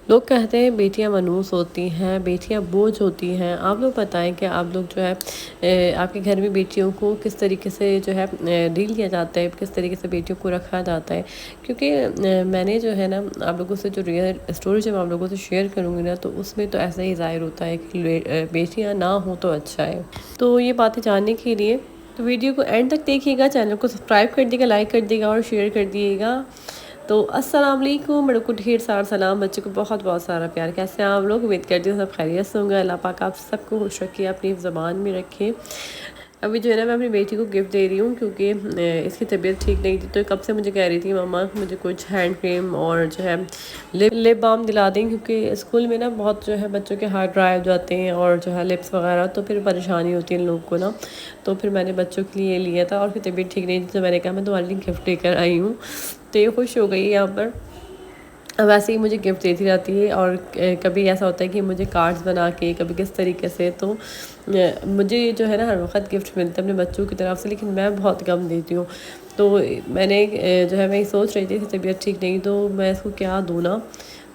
لوگ کہتے ہیں بیٹیاں منحوس ہوتی ہیں، بیٹیاں بوجھ ہوتی ہیں۔ آپ لوگ بتائیں کہ آپ لوگ جو ہے آپ کے گھر میں بیٹیوں کو کس طریقے سے جو ہے ڈیل کیا جاتا ہے، کس طریقے سے بیٹیوں کو رکھا جاتا ہے؟ کیونکہ میں نے جو ہے نا آپ لوگوں سے جو ریئل اسٹوری جب آپ لوگوں سے شیئر کروں گی نا تو اس میں تو ایسا ہی ظاہر ہوتا ہے کہ بیٹیاں نہ ہوں تو اچھا ہے۔ تو یہ باتیں جاننے کے لیے تو ویڈیو کو اینڈ تک دیکھیے گا، چینل کو سبسکرائب کر دیے گا، لائک کر دیے گا اور شیئر کر دیے گا۔ تو السلام علیکم، بڑوں کو ڈھیر سارا سلام، بچوں کو بہت بہت سارا پیار۔ کیسے ہیں آپ لوگ؟ امید کرتی ہوں سب خیریت سے ہوں گے۔ اللہ پاک آپ سب کو خوش رکھے، اپنی زبان میں رکھے۔ ابھی جو ہے نا میں اپنی بیٹی کو گفٹ دے رہی ہوں کیونکہ اس کی طبیعت ٹھیک نہیں تھی، تو کب سے مجھے کہہ رہی تھی ماما مجھے کچھ ہینڈ کریم اور جو ہے لپ بام دلا دیں، کیونکہ اسکول میں نا بہت جو ہے بچوں کے ہاتھ ڈرائی ہو جاتے ہیں اور جو ہے لپس وغیرہ، تو پھر پریشانی ہوتی ہے ان لوگوں کو نا۔ تو پھر میں نے بچوں کے لیے لیا تھا اور پھر طبیعت ٹھیک نہیں تھی تو میں نے کہا میں تمہارے لیے گفٹ لے کر آئی ہوں۔ تو یہ خوش ہو گئی یہاں پر، ویسے ہی مجھے گفٹ دیتی رہتی ہے اور کبھی ایسا ہوتا ہے کہ مجھے کارڈز بنا کے، کبھی کس طریقے سے، تو مجھے جو ہے نا ہر وقت گفٹ ملتا ہے اپنے بچوں کی طرف سے، لیکن میں بہت کم دیتی ہوں۔ تو میں نے جو ہے میں سوچ رہی تھی کہ طبیعت ٹھیک نہیں تو میں اس کو کیا دوں نا،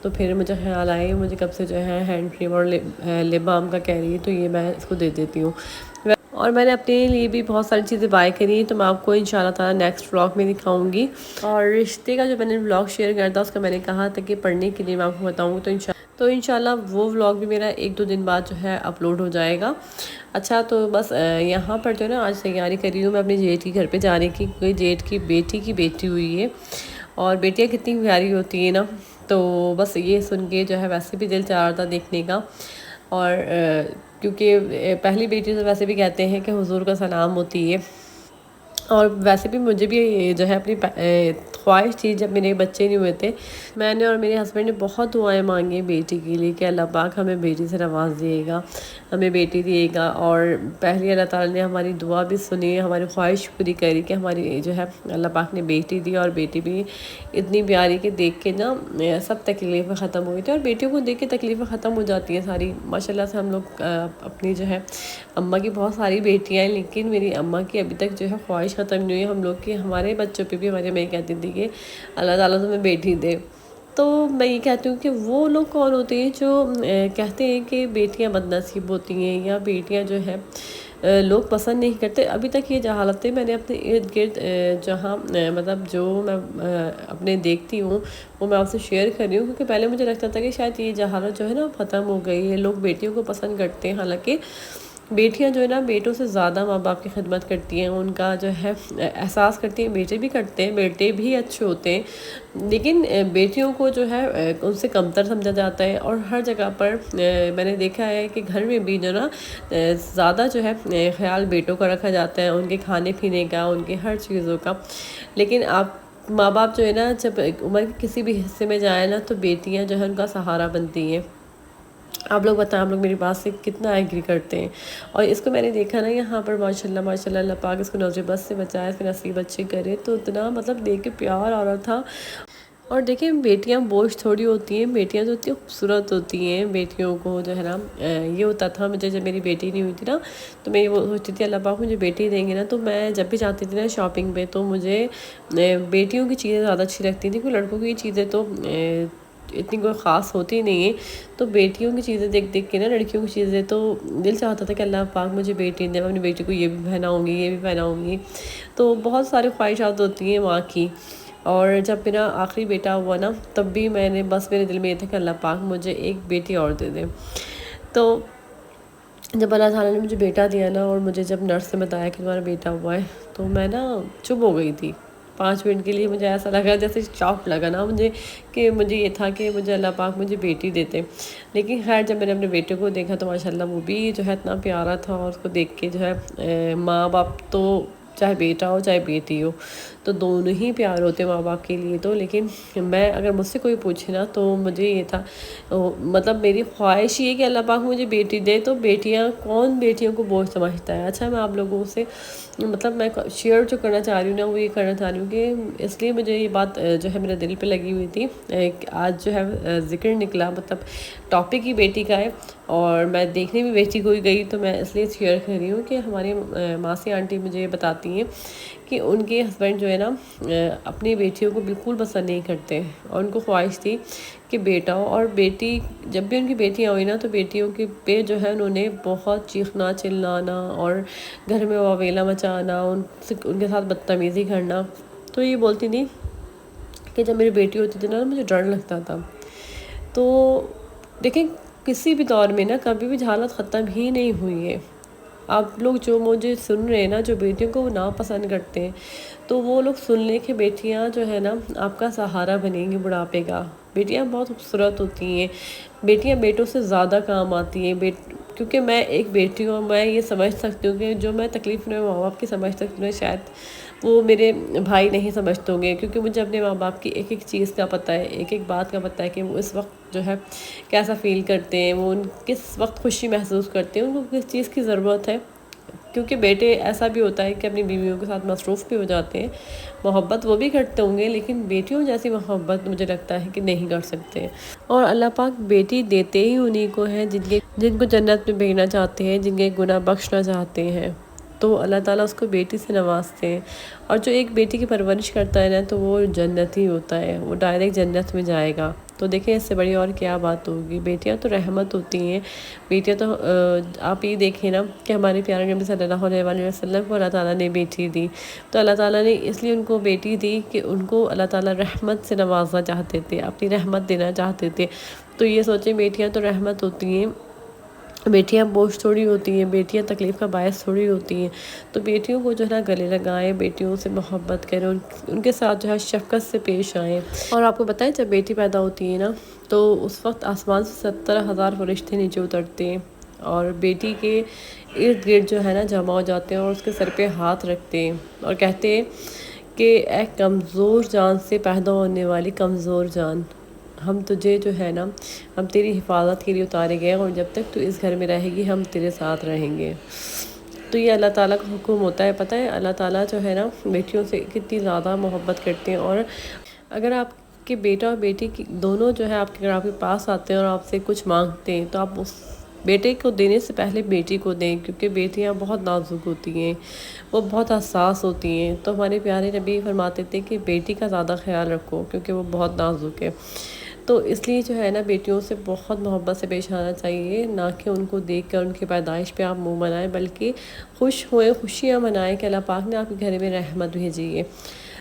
تو پھر مجھے خیال آئے مجھے کب سے جو ہے ہینڈ کریم اور لپ بام کا کہہ رہی ہے، تو یہ میں اس کو دے دیتی ہوں۔ اور میں نے اپنے لیے بھی بہت ساری چیزیں بائی کری ہیں، تو میں آپ کو انشاءاللہ تعالیٰ نیکسٹ ولاگ میں دکھاؤں گی۔ اور رشتے کا جو میں نے ولاگ شیئر کیا تھا اس کا میں نے کہا تھا کہ پڑھنے کے لیے میں آپ کو بتاؤں گی، تو انشاءاللہ وہ ولاگ بھی میرا 1-2 دن بعد جو ہے اپلوڈ ہو جائے گا۔ اچھا، تو بس یہاں پر جو ہے نا آج تیاری کر رہی ہوں میں اپنے جیٹ کے گھر پہ جانے کی، کیونکہ جیٹ کی بیٹی ہوئی ہے، اور بیٹیاں کتنی پیاری ہوتی ہیں نا، تو بس یہ سن کے جو ہے ویسے بھی دل چاہ رہا تھا دیکھنے کا۔ اور کیونکہ پہلی بیٹی تو ویسے بھی کہتے ہیں کہ حضور کا سلام ہوتی ہے، اور ویسے بھی مجھے بھی جو ہے اپنی خواہش تھی جب میرے بچے نہیں ہوئے تھے، میں نے اور میرے ہسبینڈ نے بہت دعائیں مانگی بیٹی کے لیے کہ اللہ پاک ہمیں بیٹی سے نواز دیے گا، ہمیں بیٹی دیے گا۔ اور پہلے اللہ تعالیٰ نے ہماری دعا بھی سنی، ہماری خواہش پوری کری کہ ہماری جو ہے اللہ پاک نے بیٹی دی، اور بیٹی بھی اتنی پیاری کہ دیکھ کے نا سب تکلیفیں ختم ہوئی تھی، اور بیٹیوں کو دیکھ کے تکلیفیں ختم ہو جاتی ہیں ساری۔ ماشاءاللہ سے ہم لوگ اپنی جو ہے اماں کی بہت ساری بیٹیاں ہیں، لیکن میری اماں کی ابھی تک جو ہے خواہش ختم نہیں ہوئی ہم لوگ کی۔ ہمارے بچوں پہ بھی ہماری امی کہتی تھی کہ اللہ تعالیٰ تمہیں بیٹی دے۔ تو میں یہ کہتی ہوں کہ وہ لوگ کون ہوتے ہیں جو کہتے ہیں کہ بیٹیاں بد نصیب ہوتی ہیں یا بیٹیاں جو ہے لوگ پسند نہیں کرتے؟ ابھی تک یہ جہالت ہے میں نے اپنے ارد گرد جہاں مطلب جو میں اپنے دیکھتی ہوں وہ میں آپ سے شیئر کر رہی ہوں، کیونکہ پہلے مجھے لگتا تھا کہ شاید یہ جہالت جو ہے نا ختم ہو گئی ہے، لوگ بیٹیوں کو پسند کرتے ہیں، حالانکہ بیٹیاں جو ہے نا بیٹوں سے زیادہ ماں باپ کی خدمت کرتی ہیں، ان کا جو ہے احساس کرتی ہیں۔ بیٹے بھی کرتے ہیں، بیٹے بھی اچھے ہوتے ہیں، لیکن بیٹیوں کو جو ہے ان سے کمتر سمجھا جاتا ہے۔ اور ہر جگہ پر میں نے دیکھا ہے کہ گھر میں بھی جو نا زیادہ جو ہے خیال بیٹوں کا رکھا جاتا ہے، ان کے کھانے پینے کا، ان کے ہر چیزوں کا۔ لیکن آپ ماں باپ جو ہے نا جب عمر کے کسی بھی حصے میں جائیں نا تو بیٹیاں جو ہے ان کا سہارا بنتی ہیں۔ آپ لوگ بتائیں، آپ لوگ میری بات سے کتنا ایگری کرتے ہیں؟ اور اس کو میں نے دیکھا نا یہاں پر ماشاءاللہ ماشاءاللہ اللہ پاک اس کو نظر بد سے بچائے، اس کے نصیب اچھے کرے، تو اتنا مطلب دیکھ کے پیار آ رہا تھا۔ اور دیکھیں بیٹیاں بوجھ تھوڑی ہوتی ہیں، بیٹیاں جو ہوتی ہیں خوبصورت ہوتی ہیں۔ بیٹیوں کو جو ہے نا یہ ہوتا تھا مجھے جب میری بیٹی نہیں ہوئی تھی نا، تو میں یہ سوچتی تھی اللہ پاک مجھے بیٹی دیں گے نا، تو میں جب بھی جاتی تھی نا شاپنگ پہ تو مجھے بیٹیوں کی چیزیں زیادہ اچھی لگتی تھیں، کیونکہ لڑکوں کی چیزیں تو اتنی کوئی خاص ہوتی نہیں ہے۔ تو بیٹیوں کی چیزیں دیکھ دیکھ کے نا لڑکیوں کی چیزیں تو دل چاہتا تھا کہ اللہ پاک مجھے بیٹی دے، میں اپنی بیٹی کو یہ بھی پہناؤں گی، یہ بھی پہناؤں گی۔ تو بہت ساری خواہشات ہوتی ہیں ماں کی۔ اور جب میرا آخری بیٹا ہوا نا تب بھی میں نے بس میرے دل میں یہ تھا کہ اللہ پاک مجھے ایک بیٹی اور دے دے۔ تو جب اللہ تعالیٰ نے مجھے بیٹا دیا نا اور مجھے جب نرس نے بتایا کہ تمہارا بیٹا ہوا ہے، تو میں نا چپ ہو گئی تھی 5 منٹ کے لیے۔ مجھے ایسا لگا جیسے شاک لگا نا مجھے، کہ مجھے یہ تھا کہ مجھے اللہ پاک مجھے بیٹی دیتے۔ لیکن خیر جب میں نے اپنے بیٹے کو دیکھا تو ماشاءاللہ وہ بھی جو ہے اتنا پیارا تھا، اور اس کو دیکھ کے جو ہے ماں باپ تو چاہے بیٹا ہو چاہے بیٹی ہو تو دونوں ہی پیار ہوتے ہیں ماں باپ کے لیے۔ تو لیکن میں اگر مجھ سے کوئی پوچھے نا تو مجھے یہ تھا، مطلب میری خواہش یہ ہے کہ اللہ پاک مجھے بیٹی دے۔ تو بیٹیاں کون بیٹیوں کو بوجھ سمجھتا ہے؟ اچھا، میں آپ لوگوں سے مطلب میں شیئر جو کرنا چاہ رہی ہوں نا وہ یہ کرنا چاہ رہی ہوں کہ اس لیے مجھے یہ بات جو ہے میرے دل پہ لگی ہوئی تھی۔ آج جو ہے ذکر نکلا، مطلب ٹاپک ہی بیٹی کا ہے، اور میں دیکھنے بھی بیٹی کو ہی گئی، تو میں اس لیے شیئر کر رہی ہوں کہ ہماری ماسی آنٹی مجھے بتاتی ہیں کہ ان کے ہسبینڈ جو ہے نا اپنی بیٹیوں کو بالکل پسند نہیں کرتے، اور ان کو خواہش تھی کہ بیٹا ہو، اور بیٹی جب بھی ان کی بیٹیاں ہوئی نا تو بیٹیوں کے پہ جو ہے انہوں نے بہت چیخنا چلانا اور گھر میں واویلا مچانا، ان کے ساتھ بدتمیزی کرنا۔ تو یہ بولتی تھی کہ جب میری بیٹی ہوتی تھی نا مجھے ڈر لگتا تھا۔ تو دیکھیں کسی بھی دور میں نا کبھی بھی جہالت ختم ہی نہیں ہوئی ہے۔ آپ لوگ جو مجھے سن رہے ہیں نا، جو بیٹیوں کو ناپسند کرتے ہیں، تو وہ لوگ سن لیں کہ بیٹیاں جو ہے نا آپ کا سہارا بنیں گی بڑھاپے کا۔ بیٹیاں بہت خوبصورت ہوتی ہیں، بیٹیاں بیٹوں سے زیادہ کام آتی ہیں۔ کیونکہ میں ایک بیٹی ہوں، میں یہ سمجھ سکتی ہوں کہ جو میں تکلیف میں ماں باپ کی سمجھ سکتی ہوں شاید وہ میرے بھائی نہیں سمجھتے ہوں گے، کیونکہ مجھے اپنے ماں باپ کی ایک ایک چیز کا پتہ ہے، ایک ایک بات کا پتہ ہے کہ وہ اس وقت جو ہے کیسا فیل کرتے ہیں، وہ کس وقت خوشی محسوس کرتے ہیں، ان کو کس چیز کی ضرورت ہے۔ کیونکہ بیٹے ایسا بھی ہوتا ہے کہ اپنی بیویوں کے ساتھ مصروف بھی ہو جاتے ہیں، محبت وہ بھی کرتے ہوں گے، لیکن بیٹیوں جیسی محبت مجھے لگتا ہے کہ نہیں کر سکتے۔ اور اللہ پاک بیٹی دیتے ہی انہی کو ہیں جن کو جنت میں بھیجنا چاہتے ہیں، جن کے گناہ بخشنا چاہتے ہیں، تو اللہ تعالیٰ اس کو بیٹی سے نوازتے ہیں۔ اور جو ایک بیٹی کی پرورش کرتا ہے نا تو وہ جنت ہی ہوتا ہے، وہ ڈائریکٹ جنت میں جائے گا۔ تو دیکھیں اس سے بڑی اور کیا بات ہوگی۔ بیٹیاں تو رحمت ہوتی ہیں، بیٹیاں تو آپ یہ دیکھیں نا کہ ہمارے پیارے نبی صلی اللہ علیہ وسلم کو اللہ تعالیٰ نے بیٹی دی، تو اللہ تعالیٰ نے اس لیے ان کو بیٹی دی کہ ان کو اللہ تعالیٰ رحمت سے نوازنا چاہتے تھے، اپنی رحمت دینا چاہتے تھے۔ تو یہ سوچیں بیٹیاں تو رحمت ہوتی ہیں، بیٹیاں بوجھ تھوڑی ہوتی ہیں، بیٹیاں تکلیف کا باعث تھوڑی ہوتی ہیں۔ تو بیٹیوں کو جو ہے نا گلے لگائیں، بیٹیوں سے محبت کریں، ان کے ساتھ جو ہے شفقت سے پیش آئیں۔ اور آپ کو بتائیں جب بیٹی پیدا ہوتی ہے نا تو اس وقت آسمان سے 70,000 فرشتے نیچے اترتے ہیں اور بیٹی کے ارد گرد جو ہے نا جمع ہو جاتے ہیں اور اس کے سر پہ ہاتھ رکھتے ہیں اور کہتے ہیں کہ اے کمزور جان سے پیدا ہونے والی کمزور جان، ہم تجھے جو ہے نا ہم تیری حفاظت کے لیے اتارے گئے، اور جب تک تو اس گھر میں رہے گی ہم تیرے ساتھ رہیں گے۔ تو یہ اللہ تعالیٰ کا حکم ہوتا ہے، پتہ ہے اللہ تعالیٰ جو ہے نا بیٹیوں سے کتنی زیادہ محبت کرتے ہیں۔ اور اگر آپ کے بیٹا اور بیٹی کی دونوں جو ہے آپ کے پاس آتے ہیں اور آپ سے کچھ مانگتے ہیں تو آپ اس بیٹے کو دینے سے پہلے بیٹی کو دیں، کیونکہ بیٹیاں بہت نازک ہوتی ہیں، وہ بہت حساس ہوتی ہیں۔ تو ہمارے پیارے نبی فرماتے تھے کہ بیٹی کا زیادہ خیال رکھو کیونکہ وہ بہت نازک ہے۔ تو اس لیے جو ہے نا بیٹیوں سے بہت محبت سے پیش آنا چاہیے، نہ کہ ان کو دیکھ کر ان کی پیدائش پہ آپ منہ بنائیں، بلکہ خوش ہوئیں، خوشیاں منائیں کہ اللہ پاک نے آپ کے گھر میں رحمت بھیجی ہے۔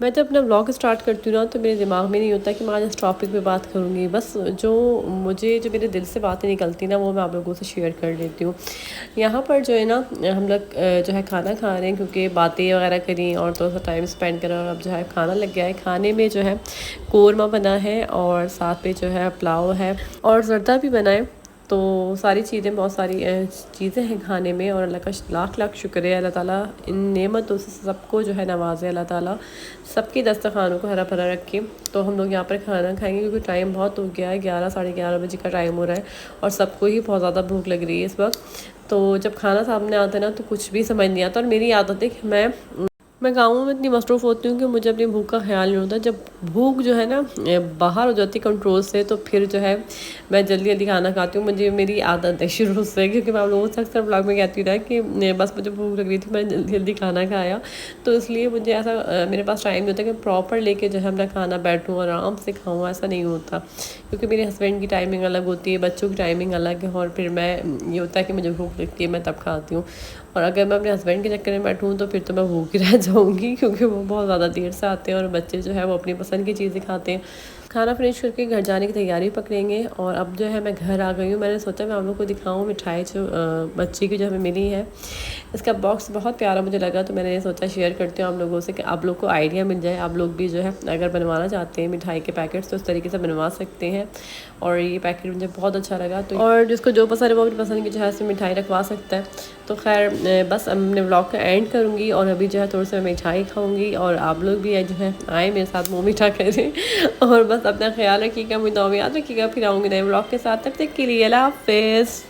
میں جب اپنا ولاگ سٹارٹ کرتی ہوں نا تو میرے دماغ میں نہیں ہوتا کہ میں آج اس ٹاپک پہ بات کروں گی، بس جو میرے دل سے باتیں نکلتی نا وہ میں آپ لوگوں سے شیئر کر لیتی ہوں۔ یہاں پر جو ہے نا ہم لوگ جو ہے کھانا کھا رہے ہیں، کیونکہ باتیں وغیرہ کریں اور تھوڑا سا ٹائم اسپینڈ کریں، اور اب جو ہے کھانا لگ گیا ہے۔ کھانے میں جو ہے قورمہ بنا ہے اور ساتھ پہ جو ہے پلاؤ ہے اور زردہ بھی بنا ہے۔ تو ساری چیزیں، بہت ساری چیزیں ہیں کھانے میں، اور اللہ کا لاکھ لاکھ شکر ہے، اللہ تعالیٰ ان نعمتوں سے سب کو جو ہے نوازے، اللہ تعالیٰ سب کے دسترخوانوں کو ہرا بھرا رکھے۔ تو ہم لوگ یہاں پر کھانا کھائیں گے کیونکہ ٹائم بہت ہو گیا ہے، 11 ساڑھے 11 بجے کا ٹائم ہو رہا ہے اور سب کو ہی بہت زیادہ بھوک لگ رہی ہے اس وقت۔ تو جب کھانا سامنے آتا ہے نا تو کچھ بھی سمجھ نہیں آتا، اور میری عادت ہے کہ میں گاؤں میں اتنی مصروف ہوتی ہوں کہ مجھے اپنی بھوک کا خیال نہیں ہوتا۔ جب بھوک جو ہے نا باہر ہو جاتی کنٹرول سے تو پھر جو ہے میں جلدی جلدی کھانا کھاتی ہوں، میری عادت ہے شروع سے، کیونکہ میں آپ لوگوں سے اکثر بلاگ میں کہتی ہوں کہ بس مجھے بھوک لگ رہی تھی میں جلدی جلدی کھانا کھایا، تو اس لیے مجھے ایسا میرے پاس ٹائم نہیں ہوتا کہ پراپر لے کے جو ہے اپنا کھانا بیٹھوں اور آرام سے کھاؤں، ایسا نہیں ہوتا، کیونکہ میرے ہسبینڈ کی ٹائمنگ الگ ہوتی ہے، بچوں کی ٹائمنگ الگ ہے، اور پھر میں یہ ہوتا ہے کہ مجھے بھوک لگتی ہے میں تب کھاتی ہوں۔ اور اگر میں اپنے ہسبینڈ کے چکر میں بیٹھوں تو پھر تو میں بھوک ہی رہ جاؤں گی، کیونکہ وہ بہت زیادہ دیر سے آتے ہیں اور بچے جو ہے وہ اپنی پسند کی چیزیں کھاتے ہیں۔ کھانا فنش کر کے گھر جانے کی تیاری پکڑیں گے، اور اب جو ہے میں گھر آ گئی ہوں۔ میں نے سوچا میں آپ لوگوں کو دکھاؤں مٹھائی جو بچی کی جو ہمیں ملی ہے، اس کا باکس بہت پیارا مجھے لگا، تو میں نے سوچا شیئر کرتی ہوں آپ لوگوں سے کہ آپ لوگ کو آئیڈیا مل جائے، آپ لوگ بھی جو ہے اگر بنوانا چاہتے ہیں مٹھائی کے پیکٹس تو اس طریقے سے بنوا سکتے ہیں۔ اور یہ پیکٹ مجھے بہت اچھا لگا، تو اور جس کو جو پسند ہے وہ اپنی پسند کی جو ہے سے مٹھائی رکھوا سکتا ہے۔ تو خیر بس اب میں ولاگ کا اینڈ کروں گی، اور ابھی جو ہے تھوڑا سا میں مٹھائی کھاؤں گی، اور آپ لوگ بھی جو ہے آئیں میرے ساتھ منہ میٹھا کریں، اور بس اپنا خیال رکھیے گا، مجھے یاد رکھیے گا، پھر آؤں گی نئے ولاگ کے ساتھ، تب تک کے لیے اللہ حافظ۔